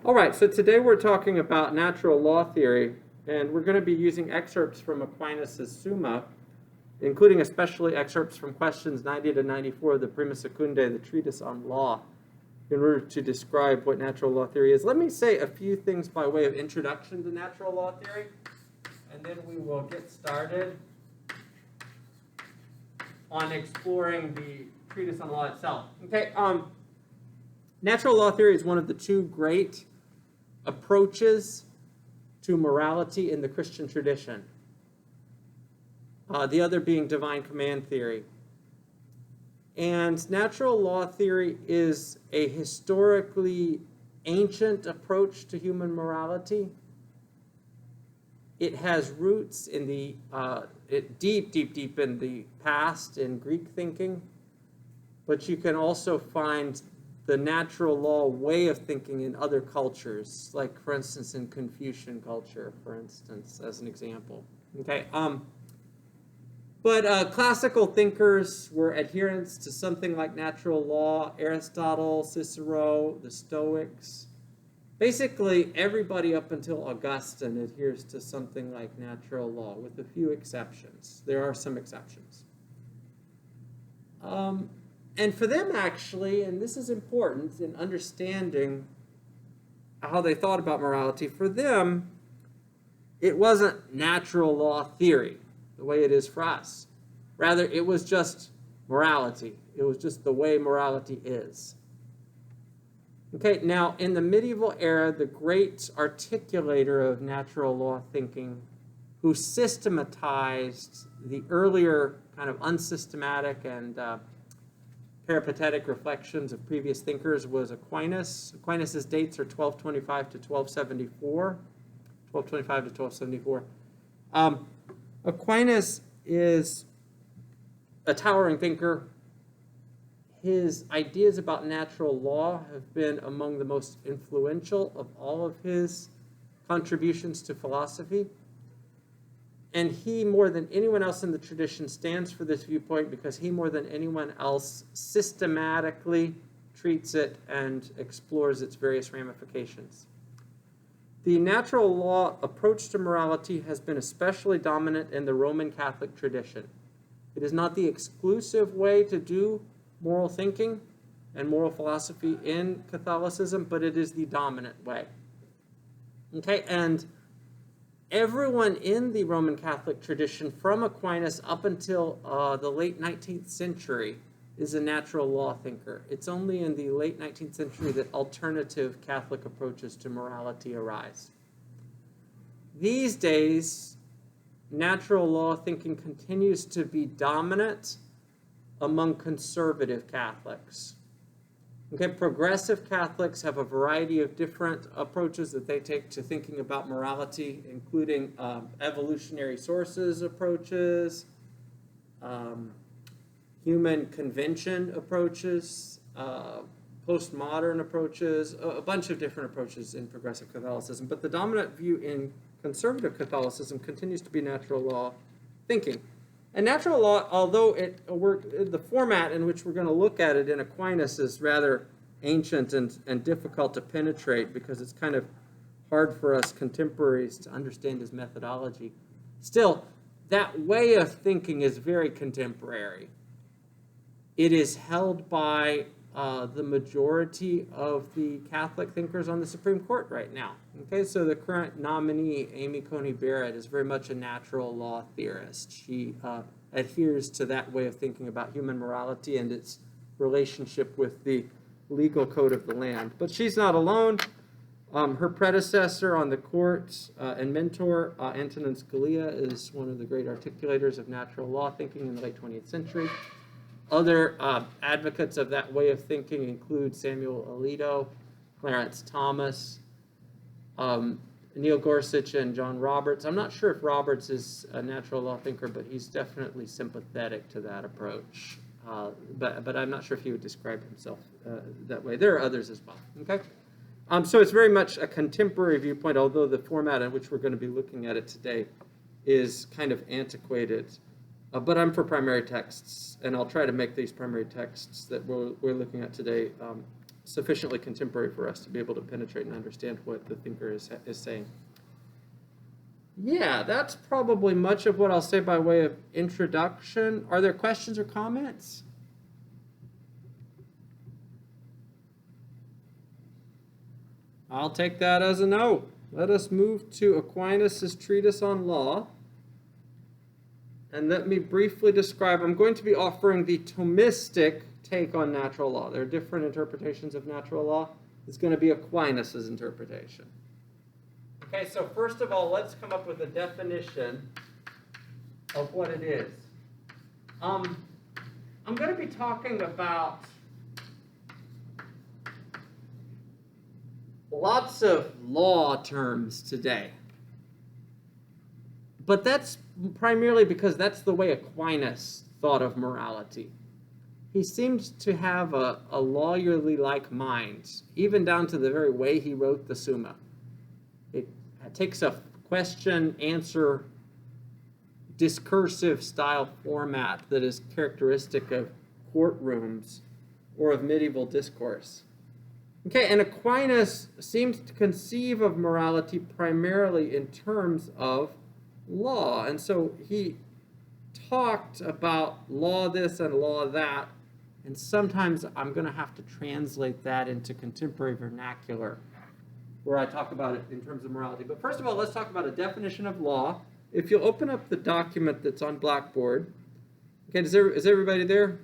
All right, so today we're talking about natural law theory, and we're going to be using excerpts from Aquinas' Summa, including especially excerpts from questions 90 to 94 of the Prima Secundae, the Treatise on Law, in order to describe what natural law theory is. Let me say a few things by way of introduction to natural law theory, and then we will get started on exploring the Treatise on Law itself. Okay, natural law theory is one of the two great approaches to morality in the Christian tradition. The other being divine command theory. And natural law theory is a historically ancient approach to human morality. It has roots in the deep in the past in Greek thinking, but you can also find the natural law way of thinking in other cultures, like, for instance, in Confucian culture, for instance, as an example. Okay, but classical thinkers were adherents to something like natural law. Aristotle, Cicero, the Stoics. Basically, everybody up until Augustine adheres to something like natural law, with a few exceptions. There are some exceptions. And for them, actually, and this is important in understanding how they thought about morality, for them, it wasn't natural law theory the way it is for us. Rather, it was just morality. It was just the way morality is. Okay, now, in the medieval era, the great articulator of natural law thinking, who systematized the earlier kind of unsystematic and peripatetic reflections of previous thinkers, was Aquinas. Aquinas' dates are 1225 to 1274. 1225 to 1274. Aquinas is a towering thinker. His ideas about natural law have been among the most influential of all of his contributions to philosophy. And he, more than anyone else in the tradition, stands for this viewpoint because he, more than anyone else, systematically treats it and explores its various ramifications. The natural law approach to morality has been especially dominant in the Roman Catholic tradition. It is not the exclusive way to do moral thinking and moral philosophy in Catholicism, but it is the dominant way. Okay, and everyone in the Roman Catholic tradition, from Aquinas up until the late 19th century, is a natural law thinker. It's only in the late 19th century that alternative Catholic approaches to morality arise. These days, natural law thinking continues to be dominant among conservative Catholics. Okay, progressive Catholics have a variety of different approaches that they take to thinking about morality, including evolutionary sources approaches, human convention approaches, postmodern approaches, a bunch of different approaches in progressive Catholicism. But the dominant view in conservative Catholicism continues to be natural law thinking. And natural law, although the format in which we're going to look at it in Aquinas is rather ancient and difficult to penetrate because it's kind of hard for us contemporaries to understand his methodology. Still, that way of thinking is very contemporary. It is held by the majority of the Catholic thinkers on the Supreme Court right now. Okay, so the current nominee, Amy Coney Barrett, is very much a natural law theorist. She adheres to that way of thinking about human morality and its relationship with the legal code of the land. But she's not alone. Her predecessor on the court and mentor, Antonin Scalia, is one of the great articulators of natural law thinking in the late 20th century. Other advocates of that way of thinking include Samuel Alito, Clarence Thomas, Neil Gorsuch, and John Roberts. I'm not sure if Roberts is a natural law thinker, but he's definitely sympathetic to that approach. But I'm not sure if he would describe himself that way. There are others as well. Okay, so it's very much a contemporary viewpoint, although the format in which we're going to be looking at it today is kind of antiquated. But I'm for primary texts, and I'll try to make these primary texts that we're looking at today sufficiently contemporary for us to be able to penetrate and understand what the thinker is saying. Yeah, that's probably much of what I'll say by way of introduction. Are there questions or comments? I'll take that as a no. Let us move to Aquinas' Treatise on Law. And let me briefly describe, I'm going to be offering the Thomistic take on natural law. There are different interpretations of natural law. It's going to be Aquinas' interpretation. Okay, so first of all, let's come up with a definition of what it is. I'm going to be talking about lots of law terms today. But that's primarily because that's the way Aquinas thought of morality. He seemed to have a lawyerly-like mind, even down to the very way he wrote the Summa. It takes a question-answer discursive style format that is characteristic of courtrooms or of medieval discourse. Okay, and Aquinas seemed to conceive of morality primarily in terms of law. And so he talked about law this and law that, and sometimes I'm going to have to translate that into contemporary vernacular where I talk about it in terms of morality. But first of all, let's talk about a definition of law. If you'll open up the document that's on Blackboard. Okay, is everybody there?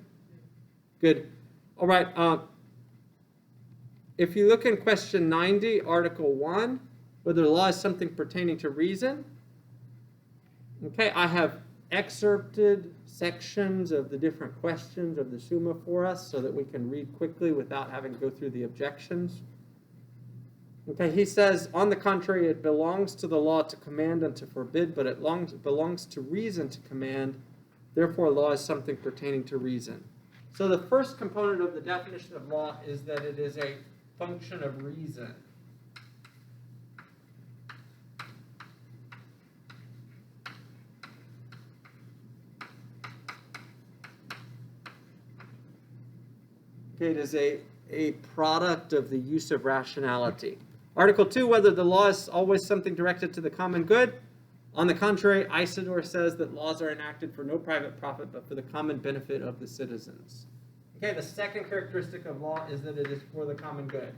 Good. All right. If you look in question 90, Article 1, whether the law is something pertaining to reason. Okay, I have excerpted sections of the different questions of the Summa for us so that we can read quickly without having to go through the objections. Okay, he says, on the contrary, it belongs to the law to command and to forbid, but it belongs to reason to command. Therefore, law is something pertaining to reason. So the first component of the definition of law is that it is a function of reason. Okay, it is a product of the use of rationality. Article 2, whether the law is always something directed to the common good. On the contrary, Isidore says that laws are enacted for no private profit, but for the common benefit of the citizens. Okay, the second characteristic of law is that it is for the common good.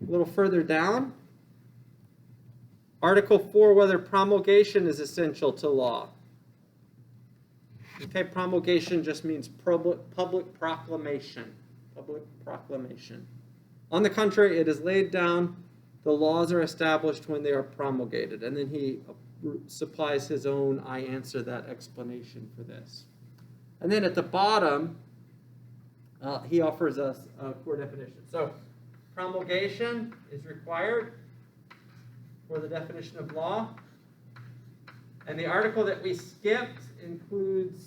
A little further down, Article 4, whether promulgation is essential to law. Okay, promulgation just means public proclamation. Public proclamation. On the contrary, it is laid down, the laws are established when they are promulgated. And then he supplies his own, I answer that explanation for this. And then at the bottom, he offers us a core definition. So promulgation is required for the definition of law. And the article that we skipped includes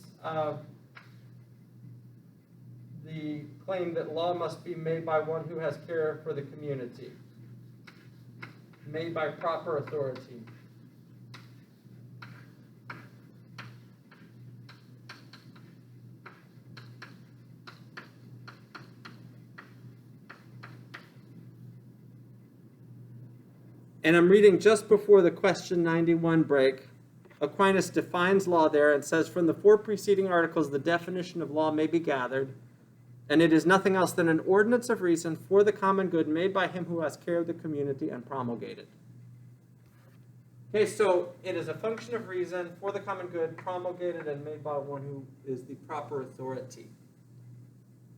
the claim that law must be made by one who has care for the community, made by proper authority. And I'm reading just before the question 91 break. Aquinas defines law there and says, from the four preceding articles, the definition of law may be gathered, and it is nothing else than an ordinance of reason for the common good made by him who has care of the community and promulgated. Okay, so it is a function of reason for the common good, promulgated and made by one who is the proper authority.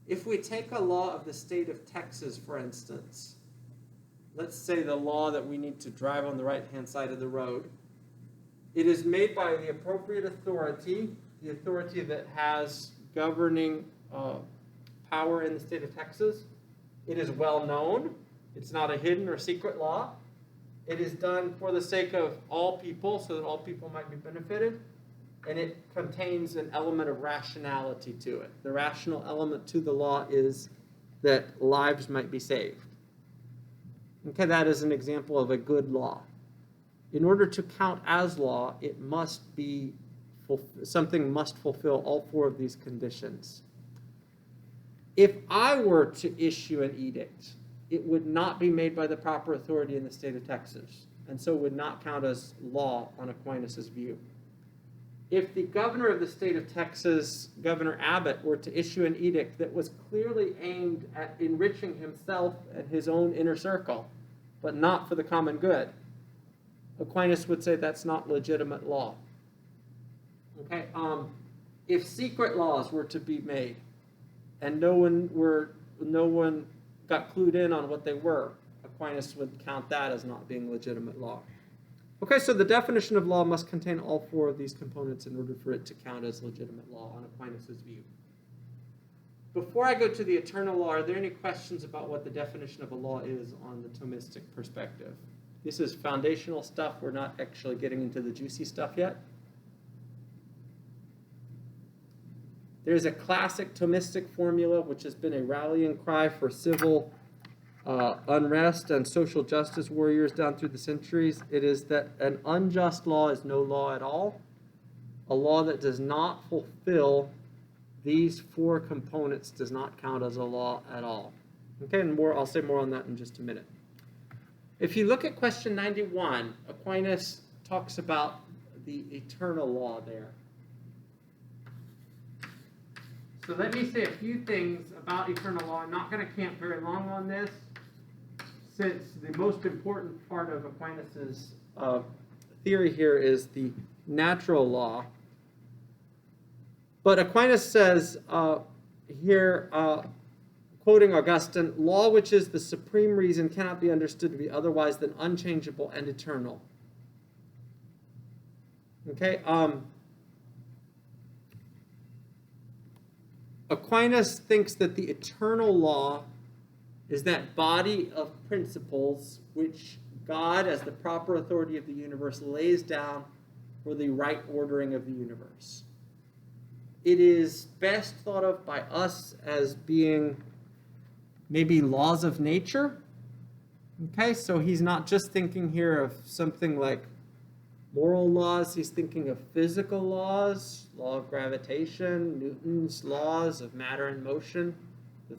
If we take a law of the state of Texas, for instance, let's say the law that we need to drive on the right-hand side of the road, it is made by the appropriate authority, the authority that has governing power in the state of Texas. It is well known. It's not a hidden or secret law. It is done for the sake of all people, so that all people might be benefited. And it contains an element of rationality to it. The rational element to the law is that lives might be saved. Okay, that is an example of a good law. in order to count as law, it must be, something must fulfill all four of these conditions. If I were to issue an edict, it would not be made by the proper authority in the state of Texas, and so would not count as law on Aquinas' view. If the governor of the state of Texas, Governor Abbott, were to issue an edict that was clearly aimed at enriching himself and his own inner circle, but not for the common good, Aquinas would say that's not legitimate law. Okay, if secret laws were to be made, and no one got clued in on what they were, Aquinas would count that as not being legitimate law. Okay, so the definition of law must contain all four of these components in order for it to count as legitimate law on Aquinas' view. Before I go to the eternal law, are there any questions about what the definition of a law is on the Thomistic perspective? This is foundational stuff. We're not actually getting into the juicy stuff yet. There's a classic Thomistic formula, which has been a rallying cry for civil unrest and social justice warriors down through the centuries. It is that an unjust law is no law at all. A law that does not fulfill these four components does not count as a law at all. Okay, and I'll say more on that in just a minute. If you look at question 91, Aquinas talks about the eternal law there. So let me say a few things about eternal law. I'm not going to camp very long on this, since the most important part of Aquinas' theory here is the natural law. But Aquinas says here, quoting Augustine, law which is the supreme reason cannot be understood to be otherwise than unchangeable and eternal. Okay, Aquinas thinks that the eternal law is that body of principles which God, as the proper authority of the universe, lays down for the right ordering of the universe. It is best thought of by us as being maybe laws of nature. Okay, so he's not just thinking here of something like moral laws, he's thinking of physical laws, law of gravitation, Newton's laws of matter and motion, the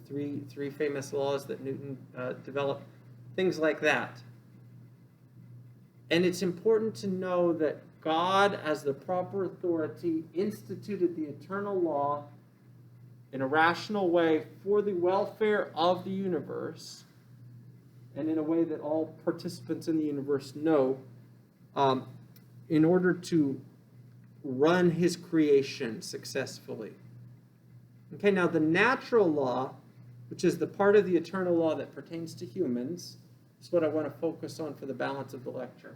three famous laws that Newton developed, things like that. And it's important to know that God, as the proper authority, instituted the eternal law in a rational way for the welfare of the universe, and in a way that all participants in the universe know, in order to run his creation successfully. Okay, now the natural law, which is the part of the eternal law that pertains to humans, is what I want to focus on for the balance of the lecture.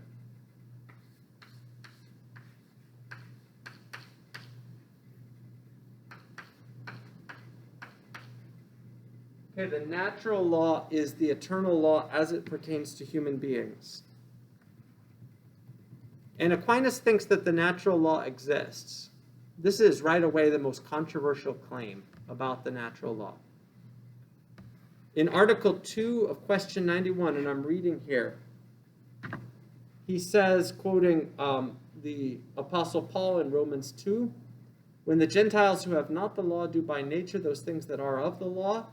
Okay, the natural law is the eternal law as it pertains to human beings. And Aquinas thinks that the natural law exists. This is right away the most controversial claim about the natural law. In Article 2 of question 91, and I'm reading here, he says, quoting the Apostle Paul in Romans 2, "When the Gentiles who have not the law do by nature those things that are of the law,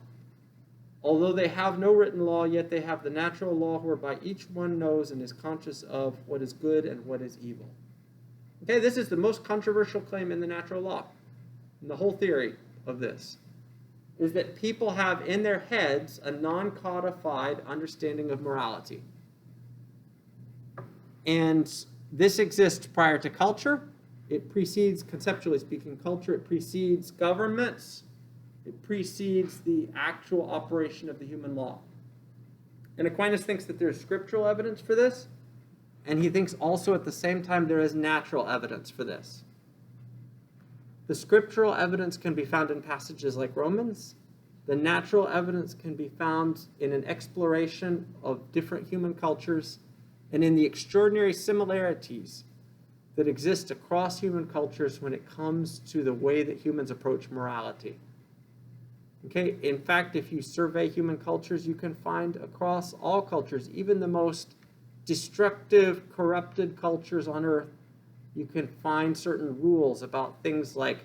although they have no written law, yet they have the natural law whereby each one knows and is conscious of what is good and what is evil." Okay, this is the most controversial claim in the natural law. And the whole theory of this is that people have in their heads a non-codified understanding of morality. And this exists prior to culture. It precedes, conceptually speaking, culture. It precedes governments. It precedes the actual operation of the human law. And Aquinas thinks that there's scriptural evidence for this, and he thinks also at the same time there is natural evidence for this. The scriptural evidence can be found in passages like Romans. The natural evidence can be found in an exploration of different human cultures and in the extraordinary similarities that exist across human cultures when it comes to the way that humans approach morality. Okay, in fact, if you survey human cultures, you can find across all cultures, even the most destructive, corrupted cultures on earth, you can find certain rules about things like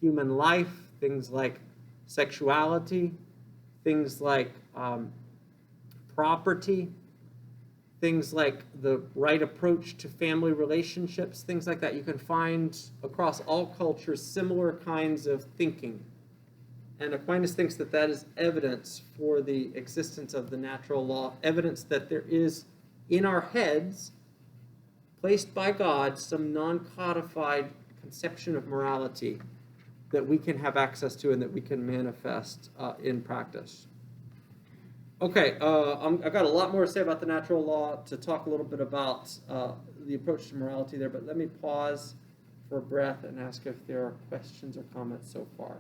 human life, things like sexuality, things like property, things like the right approach to family relationships, things like that. You can find across all cultures similar kinds of thinking. And Aquinas thinks that that is evidence for the existence of the natural law, evidence that there is in our heads, placed by God, some non-codified conception of morality that we can have access to and that we can manifest in practice. Okay, I've got a lot more to say about the natural law, to talk a little bit about the approach to morality there, but let me pause for breath and ask if there are questions or comments so far.